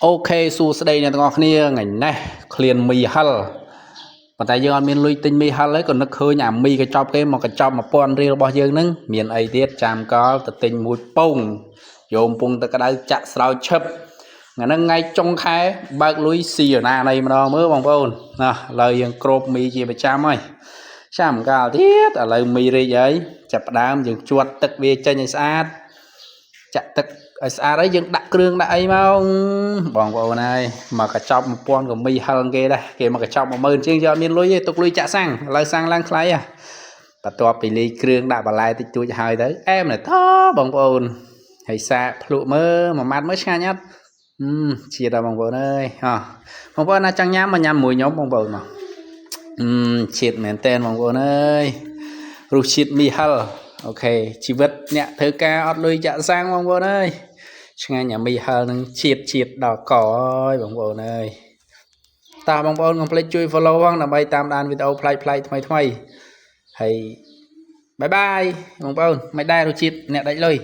Ok សួស្តីអ្នកទាំងអស់គ្នាថ្ងៃនេះឃ្លានមីហិលប៉ុន្តែយើងអត់មានលុយទិញមីហិលទេក៏នឹកឃើញអាមីកញ្ចប់គេមកកញ្ចប់1000រៀលរបស់យើងហ្នឹងមានអីទៀតចាំកលទៅទិញមួយពងយកពងទៅក្តៅចាក់ស្រោចឈឹបថ្ងៃហ្នឹងថ្ងៃចុងខែបើកលុយស៊ីណាណីម្ដងមើលបងប្អូនណាឥឡូវយើងគ្របមីជាប្រចាំហើយចាំកលទៀតឥឡូវមីរីកហើយចាប់ផ្ដើមយើងជាត់ទឹកវាចេញឲ្យស្អាតចាក់ទឹកឲ្យស្អាតហើយយើងដាក់គ្រឿងដាក់អីមកបងប្អូនហើយមកកញ្ចប់1000ក៏មីហិលគេដែរគេមកកញ្ចប់10000ជាងយកអត់មានលុយទេទុកលុយចាក់សាំងឥឡូវសាំងឡើងថ្លៃហ่ะបន្ទាប់ពីលាយគ្រឿងដាក់បន្លែតិចតួចហើយទៅអែមណាស់តបងប្អូនហើយសាកភ្លក់មើលមួយម៉ាត់មើលឆ្ងាញ់អត់ជាតិដល់បងប្អូនអើយបងប្អូនណាចង់ញ៉ាំមកញ៉ាំមួយខ្ញុំបងប្អូនមកជាតិមែនតើបងប្អូនអើយរសជាតិមីហិលអូខេជីវិតអ្នកធ្វើការអត់លុយចាក់សាំងបងប្អូនអើយឆ្ងាញ់អាមីហិលនឹងជាតិដល់កអើយបងប្អូនអើយតើបងប្អូនកុំភ្លេចជួយ follow ផងដើម្បីតាមដានវីដេអូប្លែកៗថ្មីហើយបាយបាយបងប្អូនមិនដែររសជាតិអ្នកដាច់លុយ